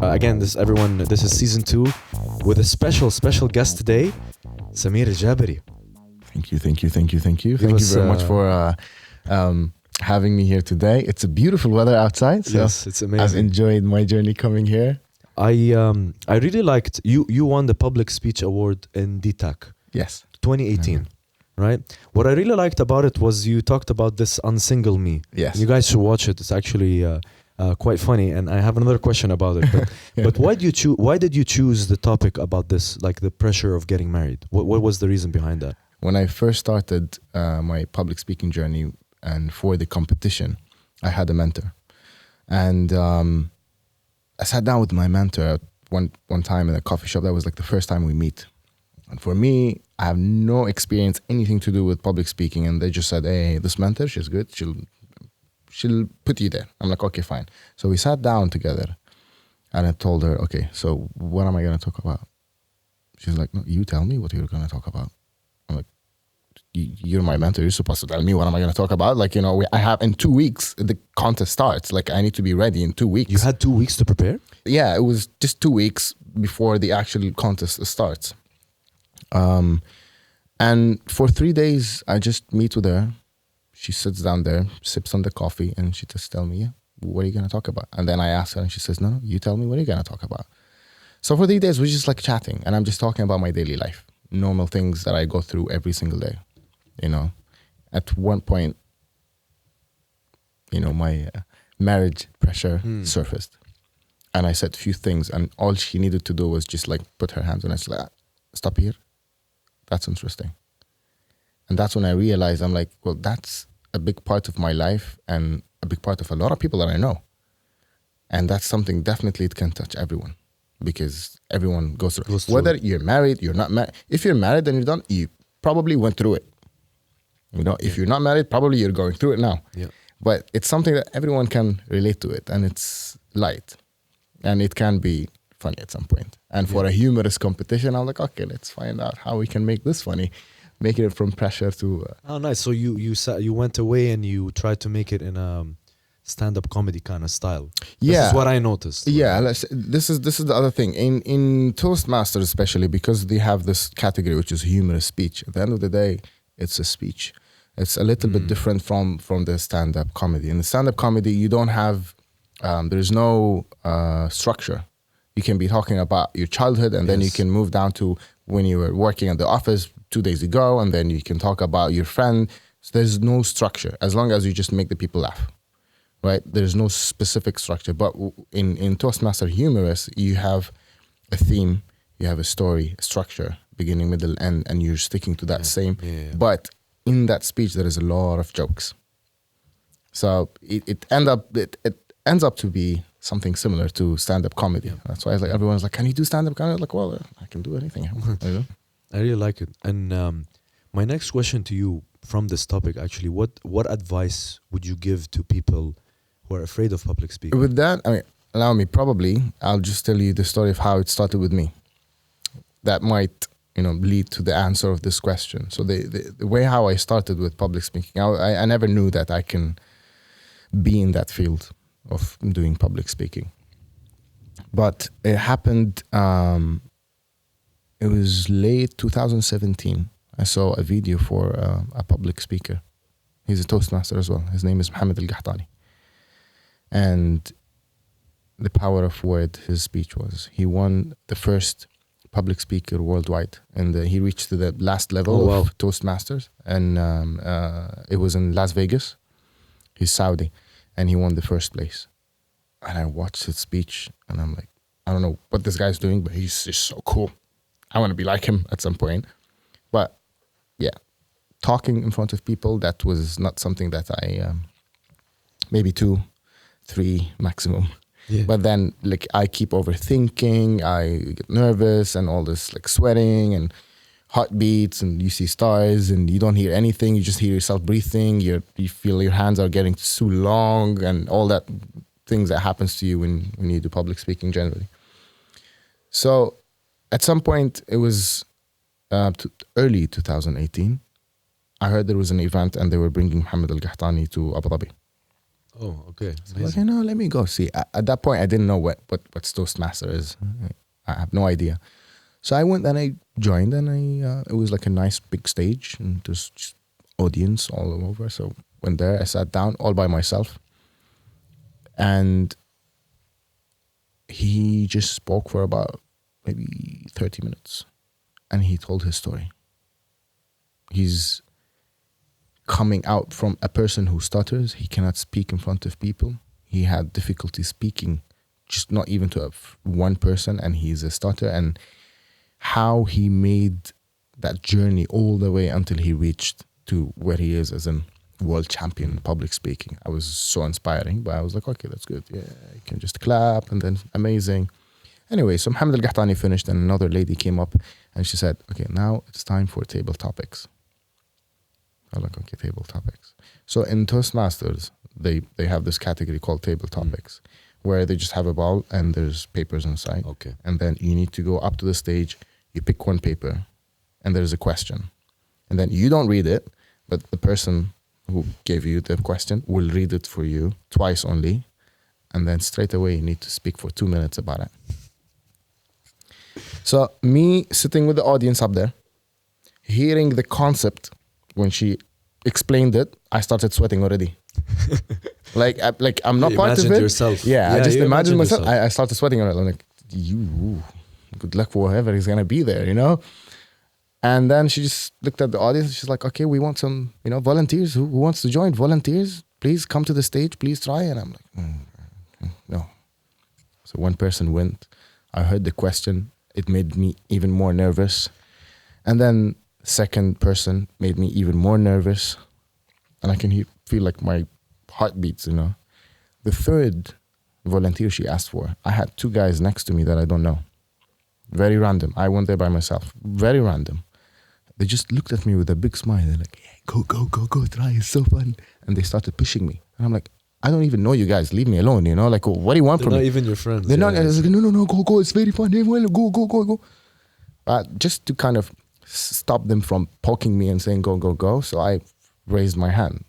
Again, this is season 2 with a special guest today, Sameer Al Jaberi. Thank you. Thank you very much for having me here today. It's a beautiful weather outside. So yes, it's amazing. I've enjoyed my journey coming here. I really liked you won the Public Speech Award in DTAC. Yes. 2018, right? What I really liked about it was you talked about this Unsingle Me. Yes. You guys should watch it. It's actually quite funny. And I have another question about it. But, but why did you choose the topic about this, like the pressure of getting married? What was the reason behind that? When I first started my public speaking journey and for the competition, I had a mentor. And I sat down with my mentor at one time in a coffee shop. That was like the first time we meet. And for me, I have no experience, anything to do with public speaking. And they just said, hey, this mentor, she's good. She'll put you there. I'm like, okay, fine. So we sat down together and I told her, okay, so what am I going to talk about? She's like, no, you tell me what you're going to talk about. I'm like, you're my mentor. You're supposed to tell me what am I going to talk about. Like, I have in 2 weeks, the contest starts. Like, I need to be ready in 2 weeks. You had 2 weeks to prepare? Yeah, it was just 2 weeks before the actual contest starts. And for 3 days, I just meet with her. She sits down there, sips on the coffee, and she just tells me, yeah, what are you going to talk about? And then I ask her, and she says, no, you tell me, what are you going to talk about? So for 3 days, we're just like chatting, and I'm just talking about my daily life, normal things that I go through every single day. At one point, my marriage pressure surfaced, and I said a few things, and all she needed to do was just like put her hands on it, like, stop here. That's interesting. And that's when I realized, I'm like, well, that's a big part of my life and a big part of a lot of people that I know. And that's something definitely it can touch everyone because everyone goes through. Whether you're married, you're not married. If you're married and you're done, you probably went through it. If you're not married, probably you're going through it now. Yeah. But it's something that everyone can relate to it, and it's light. And it can be funny at some point. And for a humorous competition, I'm like, okay, let's find out how we can make this funny. Making it from pressure to... Oh, nice. So you went away and you tried to make it in a stand-up comedy kind of style. Yeah. This is what I noticed. Yeah, this is the other thing. In Toastmasters especially, because they have this category, which is humorous speech. At the end of the day, it's a speech. It's a little bit different from the stand-up comedy. In the stand-up comedy, you don't have... there's no structure. You can be talking about your childhood and then you can move down to when you were working at the office 2 days ago, and then you can talk about your friend. So there's no structure as long as you just make the people laugh, right? There's no specific structure. But in Toastmaster Humorous, you have a theme, you have a story, a structure, beginning, middle, end, and you're sticking to that same. Yeah. But in that speech, there is a lot of jokes. So it ends up to be something similar to stand-up comedy. Yeah. That's why everyone's like, can you do stand-up comedy? I'm like, well, I can do anything. I really like it. And my next question to you from this topic, actually, what advice would you give to people who are afraid of public speaking? With that, allow me, probably, I'll just tell you the story of how it started with me. That might, lead to the answer of this question. So the way how I started with public speaking, I never knew that I can be in that field of doing public speaking. But it happened... it was late 2017. I saw a video for a public speaker. He's a Toastmaster as well. His name is Mohammed Al-Qahtani. And the power of word, his speech was. He won the first public speaker worldwide. And he reached to the last level of Toastmasters. And it was in Las Vegas. He's Saudi. And he won the first place. And I watched his speech. And I'm like, I don't know what this guy's doing, but he's just so cool. I want to be like him at some point. But yeah, talking in front of people, that was not something that I, maybe 2, 3 maximum. Yeah. But then I keep overthinking, I get nervous and all this sweating and heartbeats and you see stars and you don't hear anything. You just hear yourself breathing. You feel your hands are getting too long and all that things that happens to you when you do public speaking generally. So at some point, it was early 2018, I heard there was an event and they were bringing Mohammed Al-Qahtani to Abu Dhabi. Oh, okay. So okay, no, let me go see. At that point, I didn't know what's Toastmaster is. I have no idea. So I went and I joined, and it was like a nice big stage, and there's just audience all over. So went there, I sat down all by myself, and he just spoke for about maybe 30 minutes, and he told his story. He's coming out from a person who stutters. He cannot speak in front of people. He had difficulty speaking, just not even to one person, and he's a stutter, and how he made that journey all the way until he reached to where he is as a world champion in public speaking. I was so inspiring, but I was like, okay, that's good. Yeah, you can just clap, and then amazing. Anyway, so Mohammed Al Qahtani finished, and another lady came up, and she said, okay, now it's time for table topics. I'm like, okay, table topics. So in Toastmasters, they have this category called table topics, where they just have a ball and there's papers inside. Okay. And then you need to go up to the stage, you pick one paper, and there's a question. And then you don't read it, but the person who gave you the question will read it for you twice only. And then straight away you need to speak for 2 minutes about it. So me sitting with the audience up there, hearing the concept, when she explained it, I started sweating already. like I'm not part of it. Yourself. Yeah, I just imagined myself. Yourself. I started sweating already. I'm like, good luck for whoever is gonna be there, you know. And then she just looked at the audience. She's like, okay, we want some, volunteers. Who wants to join? Volunteers, please come to the stage. Please try. And I'm like, no. So one person went. I heard the question. It made me even more nervous. And then second person made me even more nervous, and I can feel like my heart beats, The third volunteer she asked for, I had 2 guys next to me that I don't know. Very random. I went there by myself. Very random. They just looked at me with a big smile. They're like, yeah, go, try. It's so fun. And they started pushing me. And I'm like, I don't even know you guys. Leave me alone, Like, what do you want from me? They're not even your friends. They're not. I was like, no, go. It's very fun. Hey, well, go. Just to kind of stop them from poking me and saying go. So I raised my hand,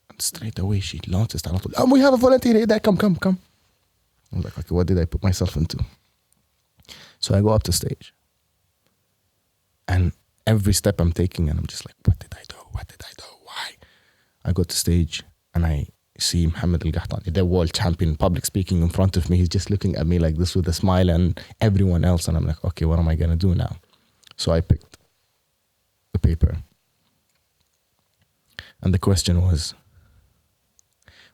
and straight away she launched and I told, we have a volunteer here. There, come. I was like, okay, what did I put myself into? So I go up to stage, and every step I'm taking, and I'm just like, what did I do? Why? I go to stage and I see Mohammed Al Qahtani, the world champion, public speaking in front of me. He's just looking at me like this with a smile, and everyone else, and I'm like, okay, what am I gonna do now? So I picked the paper, and the question was,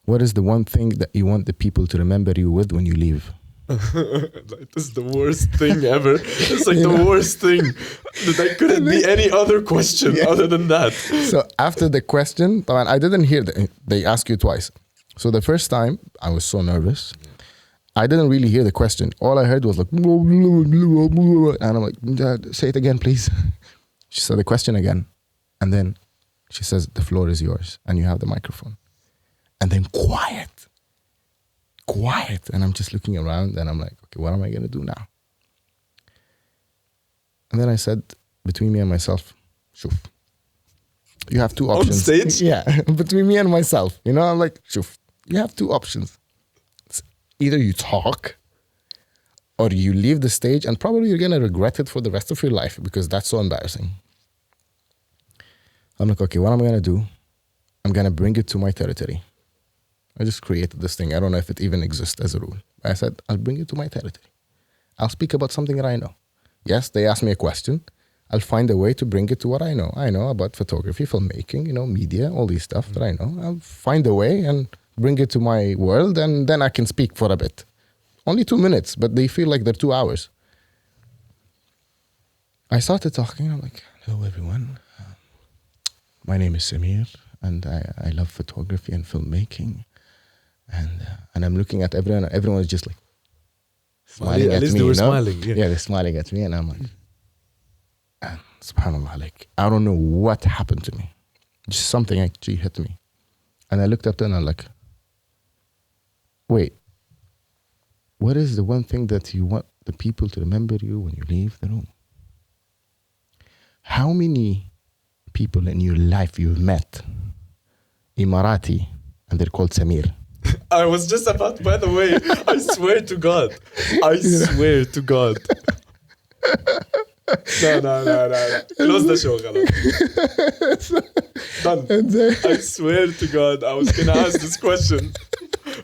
what is the one thing that you want the people to remember you with when you leave? This is the worst thing ever. It's like the worst thing. That couldn't be any other question other than that. So after the question, I didn't hear they asked you twice. So the first time I was so nervous. I didn't really hear the question. All I heard was like, and I'm like, say it again, please. She said the question again. And then she says, the floor is yours and you have the microphone. And then quiet. And I'm just looking around and I'm like, okay, what am I going to do now? And then I said, between me and myself, shuf. You have 2 options. On stage? Yeah, between me and myself. I'm like, shuf. You have 2 options. It's either you talk or you leave the stage, and probably you're going to regret it for the rest of your life because that's so embarrassing. I'm like, okay, what am I going to do? I'm going to bring it to my territory. I just created this thing. I don't know if it even exists as a rule. I said, I'll bring it to my territory. I'll speak about something that I know. Yes, they asked me a question. I'll find a way to bring it to what I know. I know about photography, filmmaking, media, all these stuff that I know. I'll find a way and bring it to my world, and then I can speak for a bit. Only 2 minutes, but they feel like they're 2 hours. I started talking. I'm like, hello, everyone. My name is Sameer, and I love photography and filmmaking. And I'm looking at everyone. Everyone is just like smiling at least me. They were smiling. Yeah, they're smiling at me, and I'm like, and subhanallah, like I don't know what happened to me. Just something actually hit me, and I looked up and I'm like, wait, what is the one thing that you want the people to remember you when you leave the room? How many people in your life you've met, Emirati, and they're called Sameer? I was just about, by the way, I swear to God. I swear to God. No. Close the show, خلاص. Done. And then, I swear to God, I was gonna ask this question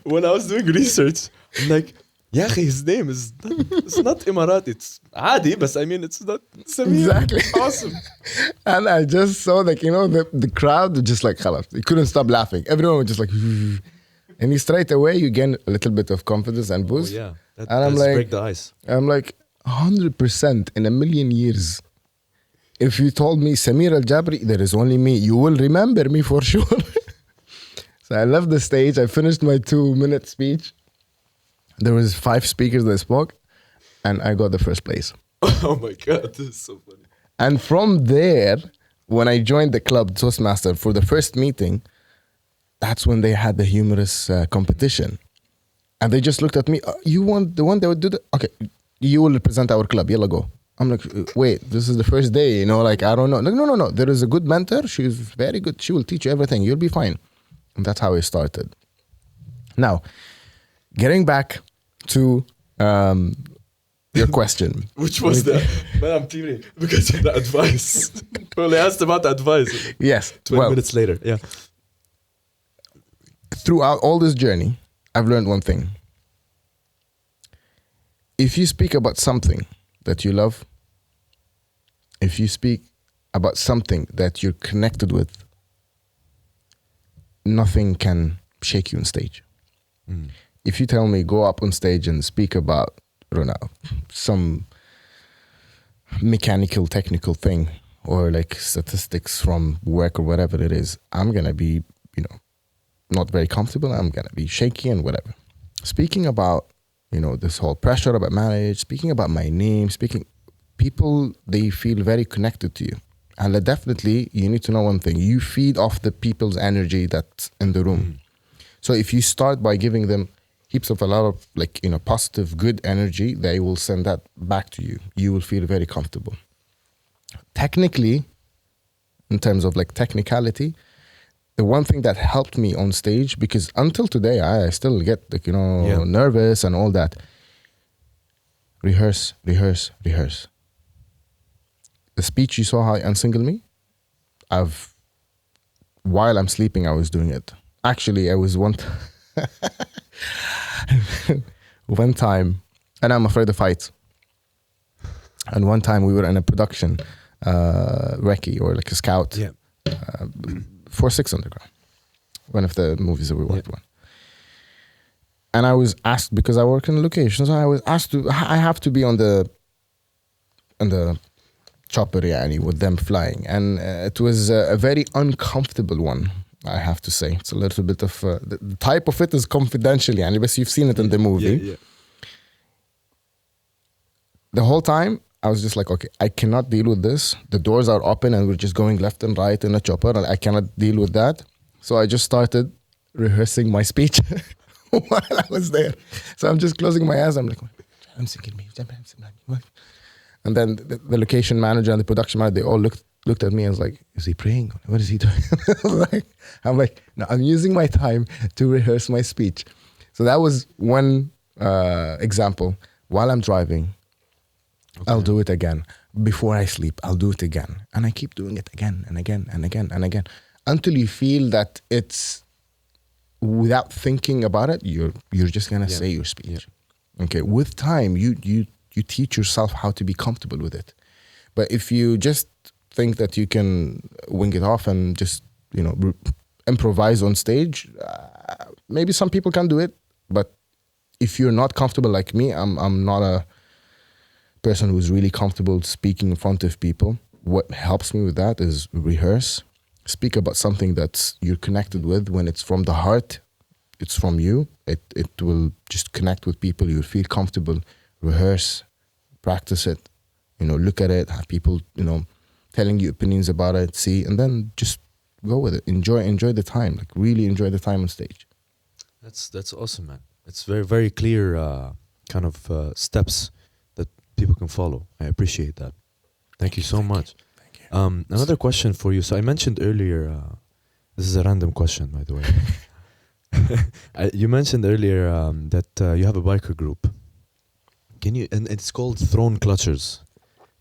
when I was doing research. I'm like, يا أخي, his name is it's not Emirati, it's عادي, but I mean it's not Sameer. Exactly. Awesome. and I just saw like, you know, the crowd just like خلاص. They couldn't stop laughing. Everyone was just like, and straight away you gain a little bit of confidence and boost. Oh, yeah. That And I'm does like, break the ice. I'm like 100% in a million years. If you told me Sameer Al Jaberi, there is only me, you will remember me for sure. So I left the stage. I finished my 2-minute speech. There was 5 speakers that spoke, and I got the first place. Oh my God, this is so funny. And from there, when I joined the club Toastmaster for the first meeting, that's when they had the humorous competition. And they just looked at me, you want the one that would do that? Okay, you will represent our club, yalla go. I'm like, wait, this is the first day, you know, like, I don't know. Like, no. There is a good mentor. She's very good. She will teach you everything. You'll be fine. And that's how it started. Now, getting back to your question. Which was the, man, I'm tearing because of the advice. Well, I asked about the advice. Yes. 20 minutes later, yeah. Throughout all this journey, I've learned one thing. If you speak about something that you love, if you speak about something that you're connected with, nothing can shake you on stage. Mm. If you tell me go up on stage and speak about, I don't know, some mechanical, technical thing, or like statistics from work or whatever it is, I'm going to be, you know, not very comfortable. I'm going to be shaky and whatever. Speaking about, you know, this whole pressure about marriage, speaking about my name, people, they feel very connected to you. And definitely, you need to know one thing. You feed off the people's energy that's in the room. Mm. So if you start by giving them heaps of a lot of, like, you know, positive, good energy, they will send that back to you. You will feel very comfortable. Technically, in terms of like technicality, the one thing that helped me on stage, because until today, I still get, like, you know, nervous and all that. Rehearse. The speech you saw how I unsingle me, while I'm sleeping, I was doing it. Actually, I was one time, and I'm afraid of heights. And one time we were in a production, recce, or like a scout, for 6 Underground, one of the movies that we worked on. And I was asked, because I work in locations, I was asked I have to be on the chopper, with them flying. And it was a very uncomfortable one, I have to say. It's a little bit of, the type of it is confidential, but you've seen it in the movie. Yeah. The whole time, I was just like, okay, I cannot deal with this. The doors are open and we're just going left and right in a chopper, and I cannot deal with that. So I just started rehearsing my speech while I was there. So I'm just closing my eyes. I'm like, I'm thinking, and then the location manager and the production manager, they all looked at me and was like, is he praying? What is he doing? I'm like, no, I'm using my time to rehearse my speech. So that was one example. While I'm driving, I'll do it again. Before I sleep, I'll do it again. And I keep doing it again and again and again and again until you feel that it's, without thinking about it, you're just going to say your speech. Yeah. Okay. With time, you teach yourself how to be comfortable with it. But if you just think that you can wing it off and just, you know, improvise on stage, maybe some people can do it. But if you're not comfortable like me, I'm not a person who's really comfortable speaking in front of people. What helps me with that is rehearse, speak about something that you're connected with. When it's from the heart, it's from you, it will just connect with people. You'll feel comfortable. Rehearse, practice it, you know, look at it, have people, you know, telling you opinions about it, see, and then just go with it. Enjoy the time, like really enjoy the time on stage. That's awesome, man. It's very, very clear kind of steps that people can follow. I appreciate that. Thank you so much. Thank you. Another question for you. So I mentioned earlier, this is a random question, by the way. You mentioned earlier that you have a biker group. Can you? And it's called Throne Clutchers.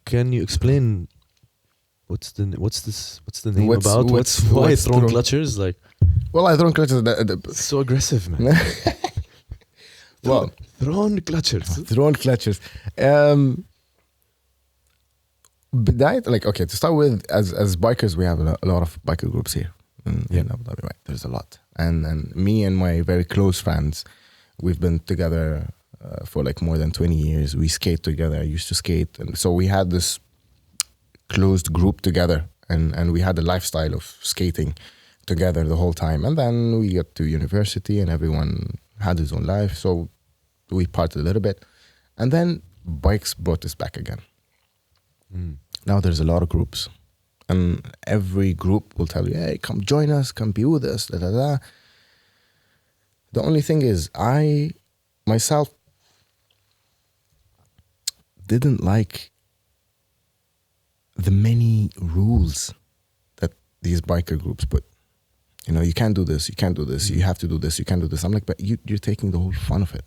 Can you explain what's the name about? Why Throne Clutchers? Like, well, I Throne Clutchers. it's so aggressive, man. Well, Throne Clutchers. Throne Clutchers. بداية, like, okay, to start with, as bikers, we have a lot of biker groups here in Abu Dhabi, right? There's a lot. And me and my very close friends, we've been together for like more than 20 years. We skate together. I used to skate. And so we had this closed group together, and we had a lifestyle of skating together the whole time. And then we got to university and everyone had his own life. So we parted a little bit. And then bikes brought us back again. Now there's a lot of groups, and every group will tell you, hey, come join us, come be with us, da, da, da. The only thing is, I myself didn't like the many rules that these biker groups put. You know, you can't do this, you can't do this, you have to do this, you can't do this. I'm like, but you're taking the whole fun of it.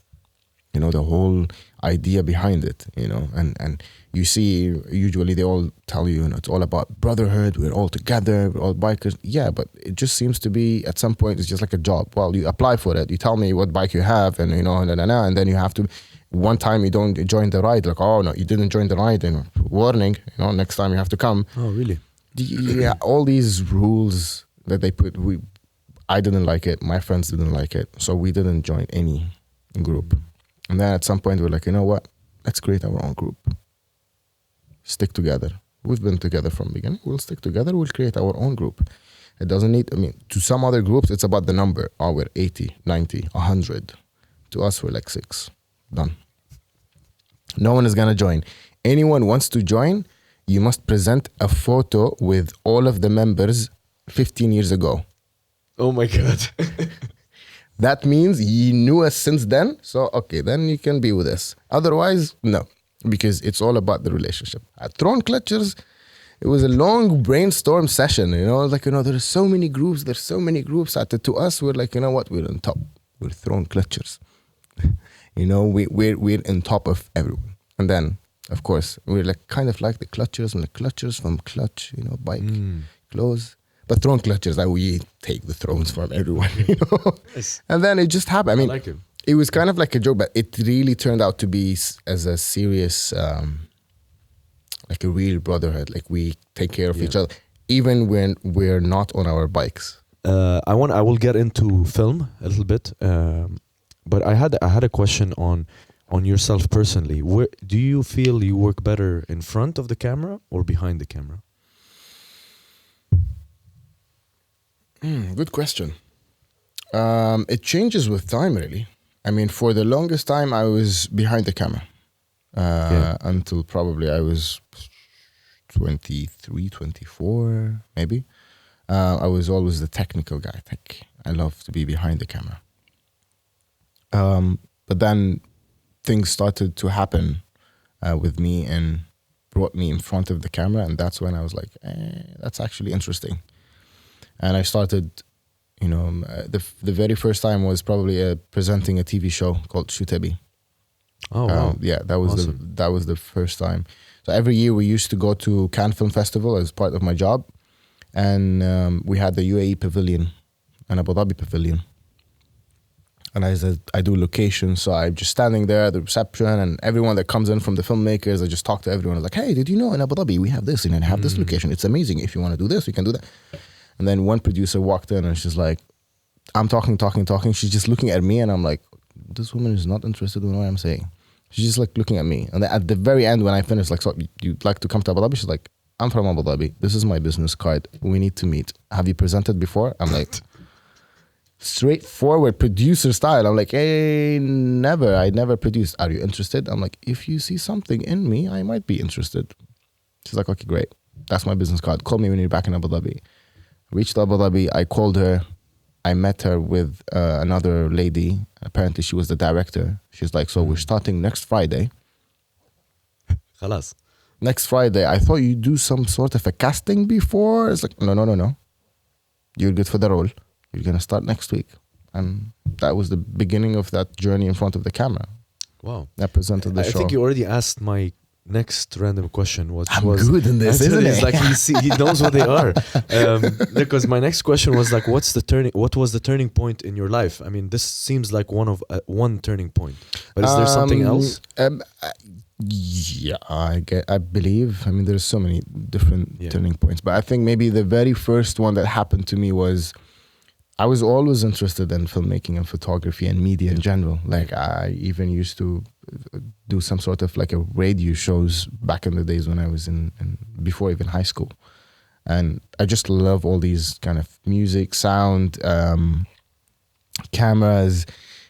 You know, the whole idea behind it, you know, and you see, usually they all tell you, you know, it's all about brotherhood, we're all together, we're all bikers. Yeah, but it just seems to be, at some point, it's just like a job. Well, you apply for it, you tell me what bike you have, and, you know, and then you have to, one time you don't join the ride, like, oh, no, you didn't join the ride, and warning, you know, next time you have to come. Oh, really? Yeah, all these rules that they put, I didn't like it, my friends didn't like it, so we didn't join any group. And then at some point we're like, you know what? Let's create our own group. Stick together. We've been together from the beginning. We'll stick together. We'll create our own group. It doesn't need, I mean, to some other groups, it's about the number. Oh, we're 80, 90, 100. To us, we're like 6. Done. No one is going to join. Anyone wants to join, you must present a photo with all of the members 15 years ago. Oh my God. That means you knew us since then. So, okay, then you can be with us. Otherwise, no, because it's all about the relationship. At Throne Clutchers, it was a long brainstorm session. You know, like, you know, there's so many groups. To us, we're like, you know what? We're on top. We're Throne Clutchers. You know, we're on top of everyone. And then, of course, we're like kind of like the Clutchers and the Clutchers from Clutch, you know, bike, clothes. But Throne Clutchers, that we take the thrones from everyone, you know. Yes. And then it just happened. I mean, like it. It was kind of like a joke, but it really turned out to be as a serious, like a real brotherhood. Like, we take care of each other, even when we're not on our bikes. I will get into film a little bit, but I had a question on yourself personally. Where do you feel you work better, in front of the camera or behind the camera? Good question. It changes with time, really. I mean, for the longest time, I was behind the camera until probably I was 23, 24, maybe. I was always the technical guy. I love to be behind the camera. But then things started to happen with me and brought me in front of the camera, and that's when I was like, that's actually interesting. And I started, you know, the very first time was probably presenting a TV show called Shutabi. Oh, wow. Yeah, that was awesome. That was the first time. So every year we used to go to Cannes Film Festival as part of my job, and we had the UAE pavilion and Abu Dhabi pavilion. And I said, I do locations, so I'm just standing there at the reception, and everyone that comes in from the filmmakers, I just talk to everyone. I was like, hey, did you know in Abu Dhabi we have this, and I have this location. It's amazing. If you want to do this, we can do that. And then one producer walked in, and she's like, I'm talking. She's just looking at me, and I'm like, this woman is not interested in what I'm saying. She's just like looking at me. And then at the very end, when I finished, like, so you'd like to come to Abu Dhabi? She's like, I'm from Abu Dhabi. This is my business card. We need to meet. Have you presented before? I'm like, straightforward producer style. I'm like, hey, never. I never produced. Are you interested? I'm like, if you see something in me, I might be interested. She's like, okay, great. That's my business card. Call me when you're back in Abu Dhabi. Reached Abu Dhabi. I called her. I met her with another lady. Apparently, she was the director. She's like, so we're starting next Friday. Khalas. Next Friday. I thought you do some sort of a casting before. It's like, no. You're good for the role. You're going to start next week. and that was the beginning of that journey in front of the camera. Wow. I presented the I show. think you already asked my next random question, which I'm was good in this, isn't it's it? like he knows what they are. Because my next question was like, what was the turning point in your life? I mean, this seems like one turning point, but is there something else? Yeah, I believe. I mean, there's so many different Yeah. turning points, but I think maybe the very first one that happened to me was I was always interested in filmmaking and photography and media in general. Like I even used to do some sort of like a radio shows back in the days when I was in before even high school. And I just love all these kind of music, sound, cameras,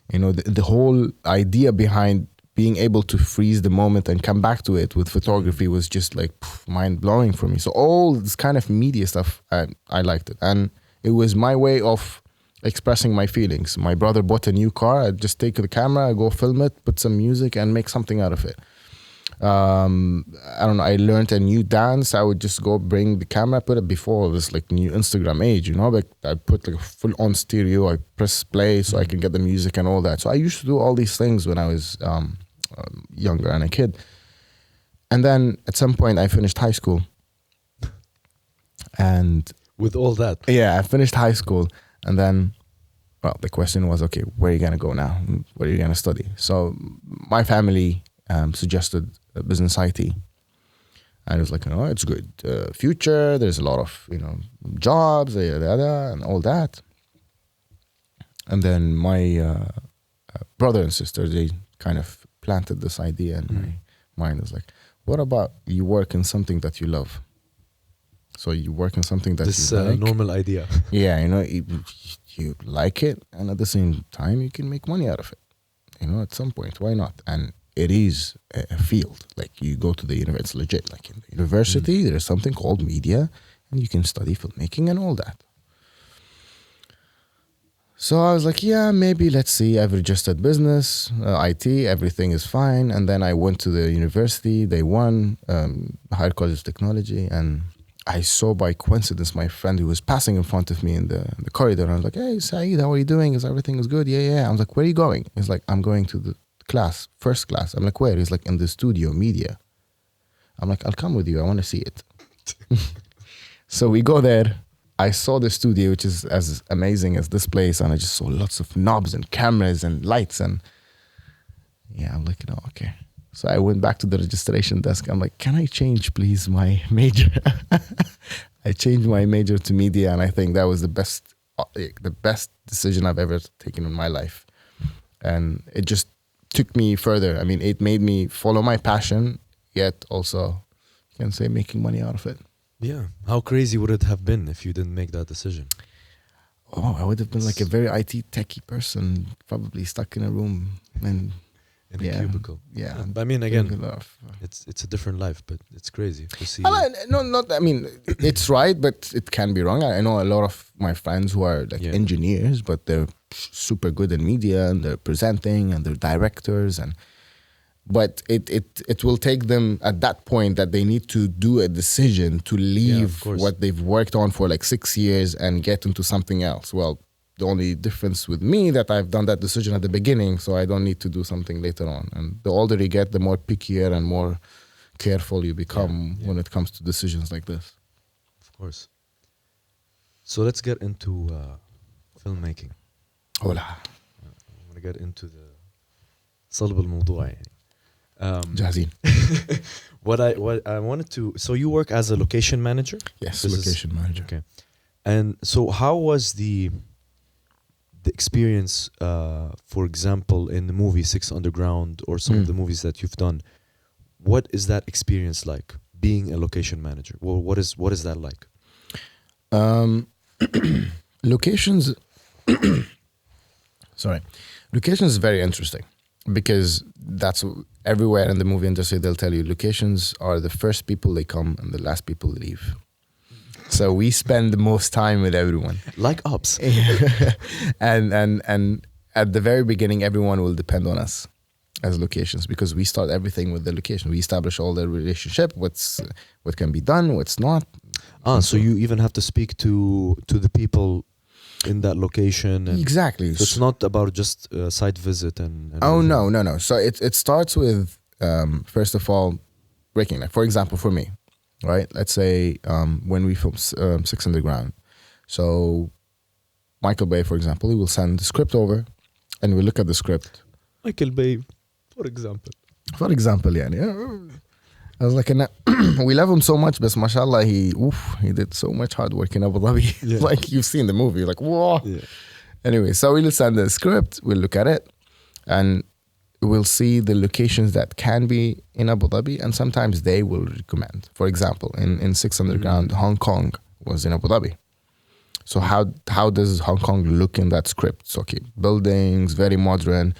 the whole idea behind being able to freeze the moment and come back to it with photography was just like mind blowing for me. So all this kind of media stuff, I liked it. And it was my way of expressing my feelings. My brother bought a new car. I'd just take the camera, I go film it, put some music and make something out of it. I don't know, I learned a new dance. I would just go bring the camera, put it before this like new Instagram age, but I put like a full on stereo, I press play so I can get the music and all that. So I used to do all these things when I was younger and a kid. And then at some point I finished high school. And With all that, yeah, I finished high school. And then, well, the question was, okay, where are you going to go now? What are you going to study? So my family suggested business IT. And it was like, it's good future. There's a lot of, jobs, and all that. And then my brother and sister, they kind of planted this idea in my mind. It was like, what about you work in something that you love? So you work in something that this you like. normal idea. Yeah, you like it, and at the same time you can make money out of it. At some point, why not? And it is a field. Like you go to the university, it's legit. Like in the university, there's something called media, and you can study filmmaking and all that. So I was like, yeah, maybe let's see. I've registered business, IT, everything is fine. And then I went to the university, day one, Higher College of Technology, and I saw by coincidence my friend who was passing in front of me in the corridor. And I was like, hey, Saeed, how are you doing? Is everything is good? Yeah. I was like, where are you going? He's like, I'm going to the class, first class. I'm like, where? He's like, in the studio, media. I'm like, I'll come with you. I want to see it. So we go there. I saw the studio, which is as amazing as this place. And I just saw lots of knobs and cameras and lights. And yeah, I'm like, okay. So I went back to the registration desk. I'm like, can I change, please, my major? I changed my major to media, and I think that was the best decision I've ever taken in my life. And it just took me further. I mean, it made me follow my passion, yet also, you can say, making money out of it. Yeah. How crazy would it have been if you didn't make that decision? Oh, I would have been like a very IT techie person, probably stuck in a room and in a cubicle. Yeah. I mean, again, it's a different life, but it's crazy to see. I mean, it's right, but it can be wrong. I know a lot of my friends who are like engineers, but they're super good in media and they're presenting and they're directors but it will take them at that point that they need to do a decision to leave what they've worked on for like 6 years and get into something else. Well, the only difference with me that I've done that decision at the beginning, so I don't need to do something later on. And the older you get, the more pickier and more careful you become when it comes to decisions like this. Of course. So let's get into filmmaking. Hola. I'm going to get into the صلب الموضوع يعني. جاهزين. What I wanted to, so you work as a location manager? Yes, location manager. Okay. And so how was the experience, for example, in the movie Six Underground or some of the movies that you've done? What is that experience like, being a location manager? Well, what is that like? Locations locations is very interesting because that's everywhere in the movie industry. They'll tell you locations are the first people they come and the last people they leave. So we spend the most time with everyone, like ops. and at the very beginning everyone will depend on us as locations because we start everything with the location. We establish all the relationship, what can be done, what's not. So you even have to speak to the people in that location. And Exactly. so it's not about just site visit and Oh, everything. no. So it starts with, first of all, breaking. Like, for example, for me, right? Let's say when we film Six Underground. So Michael Bay, for example, he will send the script over and we look at the script. Michael Bay, for example. For example, يعني, I was like, we love him so much, but mashallah, he did so much hard work in Abu Dhabi. Yeah. Like, you've seen the movie, like, whoa. Yeah. Anyway, so we'll send the script, we'll look at it, and we'll see the locations that can be in Abu Dhabi, and sometimes they will recommend. For example, in Six Underground, Hong Kong was in Abu Dhabi. So how does Hong Kong look in that script? So, okay, buildings, very modern,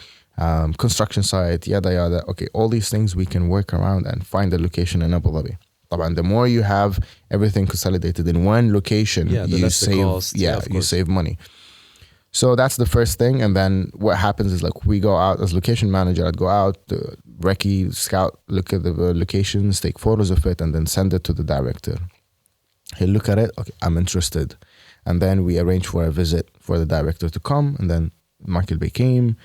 construction site, yada yada. Okay, all these things we can work around and find a location in Abu Dhabi. And the more you have everything consolidated in one location, you save you save money. So that's the first thing. And then what happens is, like, we go out as location manager. I'd go out, recce, scout, look at the locations, take photos of it, and then send it to the director. He'll look at it. Okay, I'm interested. And then we arrange for a visit for the director to come. And then Michael Bay came.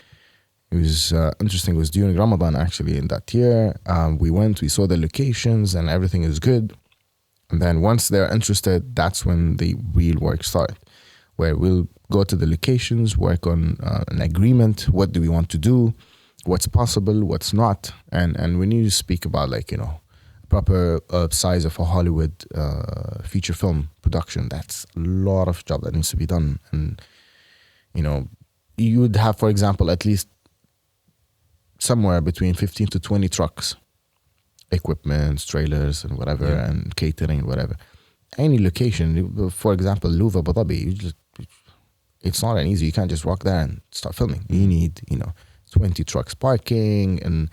It was interesting. It was during Ramadan, actually, in that year. We went, we saw the locations, and everything is good. And then once they're interested, that's when the real work starts, where we'll go to the locations, work on an agreement. What do we want to do? What's possible? What's not? And we need to speak about, like, proper size of a Hollywood feature film production. That's a lot of job that needs to be done. And, you would have, for example, at least somewhere between 15 to 20 trucks, equipment, trailers, and whatever, and catering, whatever. Any location, for example, Louvre, Abu Dhabi, it's not an easy. You can't just walk there and start filming. You need, 20 trucks parking and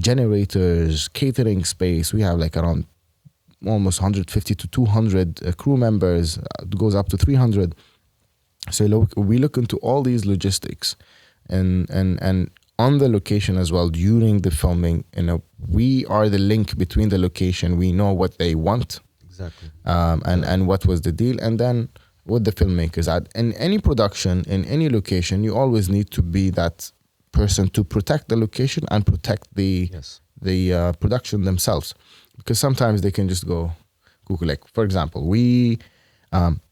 generators, catering space. We have like around almost 150 to 200 crew members. It goes up to 300. So we look into all these logistics, and on the location as well during the filming. We are the link between the location. We know what they want, Exactly. and what was the deal, and then with the filmmakers. In any production, in any location, you always need to be that person to protect the location and protect the production themselves, because sometimes they can just go Google. Like, for example, we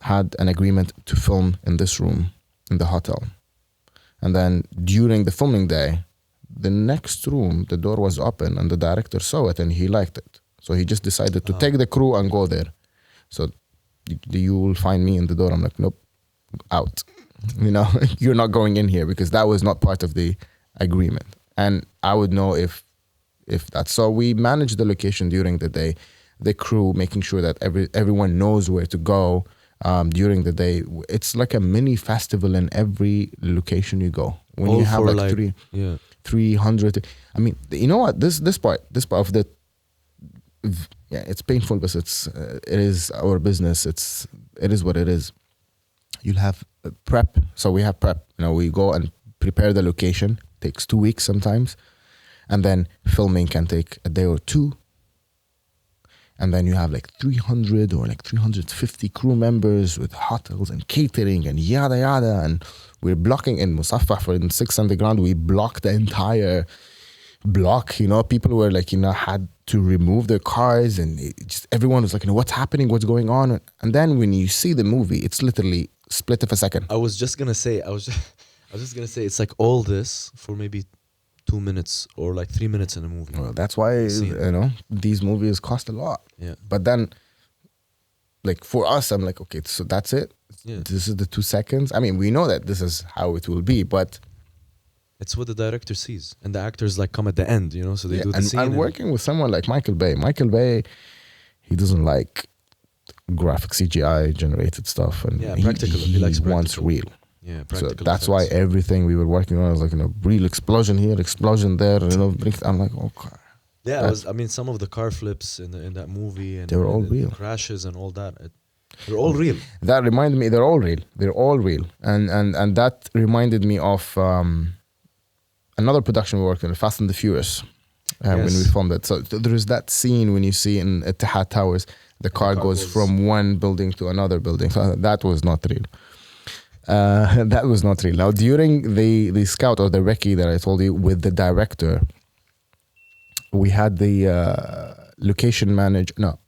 had an agreement to film in this room in the hotel, and then during the filming day, the next room, the door was open and the director saw it and he liked it, so he just decided to take the crew and go there. So you will find me in the door. I'm like, nope, out. You're not going in here, because that was not part of the agreement. And I would know if that's so. We manage the location during the day, the crew, making sure that everyone knows where to go during the day. It's like a mini festival in every location you go. When All you have for like 300. I mean, you know what? This part of the, it's painful, but it is our business. It is what it is. You'll have prep. So we have prep. We go and prepare the location. Takes 2 weeks sometimes, and then filming can take a day or two. And then you have like 300 or like 350 crew members with hotels and catering and yada yada. And we're blocking in Musaffah, for in Six Underground. We blocked the entire block. People were like, had to remove their cars, and everyone was like, what's happening? What's going on? And then when you see the movie, it's literally split of a second. I was just gonna say, it's like all this for maybe 2 minutes or like 3 minutes in a movie. Well, that's why these movies cost a lot. Yeah. But then, like, for us, I'm like, okay, so that's it. Yeah. This is the 2 seconds. I mean, we know that this is how it will be, but it's what the director sees, and the actors like come at the end, so they do the scene. And working with someone like Michael Bay, he doesn't like graphic CGI generated stuff, and practical. He likes wants practical. real. Yeah, So practical. that's why everything we were working on was like, real explosion here, explosion there. I'm like, okay. Yeah, some of the car flips in that movie, and they were all the real. crashes and all that. They're all real. That reminded me, they're all real. They're all real, and that reminded me of another production we worked on, Fast and the Furious, when we filmed it. So there is that scene when you see in Etihad Towers, the car goes from one building to another building. So that was not real. That was not real. Now, during the scout or the recce that I told you with the director, we had the location manager. No,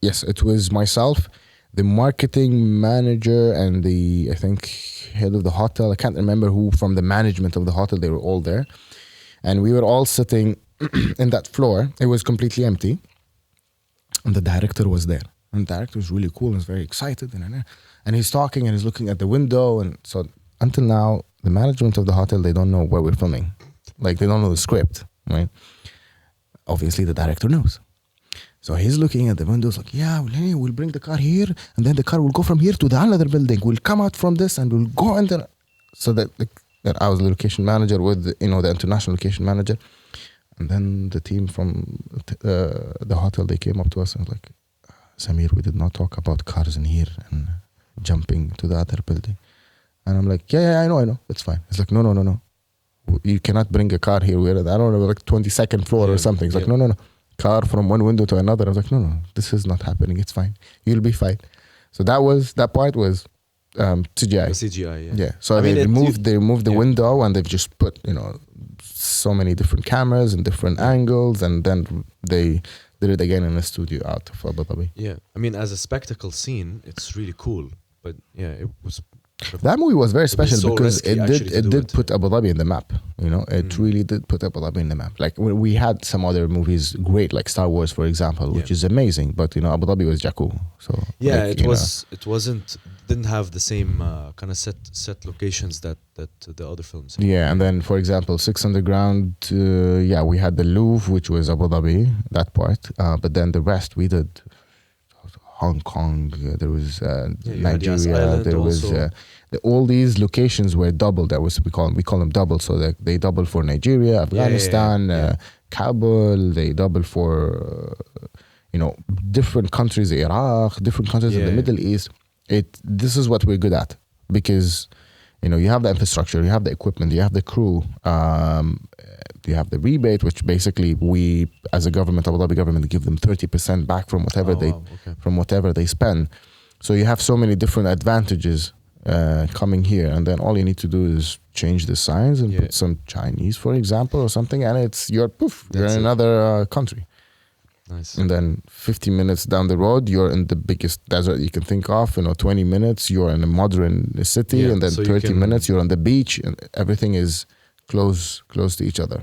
yes, it was myself, the marketing manager, and the, I think, head of the hotel. I can't remember who from the management of the hotel. They were all there, and we were all sitting in that floor. It was completely empty, and the director was there. And the director was really cool and was very excited, and he's talking and he's looking at the window. And so until now, the management of the hotel, they don't know where we're filming. Like, they don't know the script, right? Obviously, the director knows. So he's looking at the windows like, yeah, well, hey, we'll bring the car here, and then the car will go from here to the another building. We'll come out from this, and we'll go under. So that I was the location manager with, the international location manager. And then the team from the hotel, they came up to us and was like, Sameer, we did not talk about cars in here and jumping to the other building. And I'm like, yeah, I know, it's fine. It's like, no. You cannot bring a car here. We're at, I don't know, like 22nd floor or something. It's like, no. Car from one window to another. I was like, no, this is not happening. It's fine. You'll be fine. So that part was CGI. CGI, yeah. Yeah. So they removed the window, and they've just put, so many different cameras and different angles, and then they did it again in a studio out of Abu Dhabi. Yeah, I mean, as a spectacle scene, it's really cool. But yeah, it was. That movie was very special so because it did put it. Abu Dhabi in the map. It really did put Abu Dhabi in the map. Like, we had some other movies great, like Star Wars, for example, which is amazing. But Abu Dhabi was Jakku. So yeah, it didn't have the same kind of set locations that the other films had. Yeah, and then for example, Six Underground. We had the Louvre, which was Abu Dhabi, that part. But then the rest we did. Hong Kong, there was Nigeria, there was all these locations were double. That was we call them double, so that they double for Nigeria, Afghanistan, Kabul. They double for different countries, Iraq, different countries in the Middle East. This is what we're good at, because you have the infrastructure, you have the equipment, you have the crew, you have the rebate, which basically we, as a government, Abu Dhabi government, give them 30% back from whatever they spend. So you have so many different advantages coming here, and then all you need to do is change the signs and put some Chinese, for example, or something, and you're in another country. Nice. And then 50 minutes down the road, you're in the biggest desert you can think of. 20 minutes, you're in a modern city, and then so 30 minutes, you're on the beach, and everything is close to each other.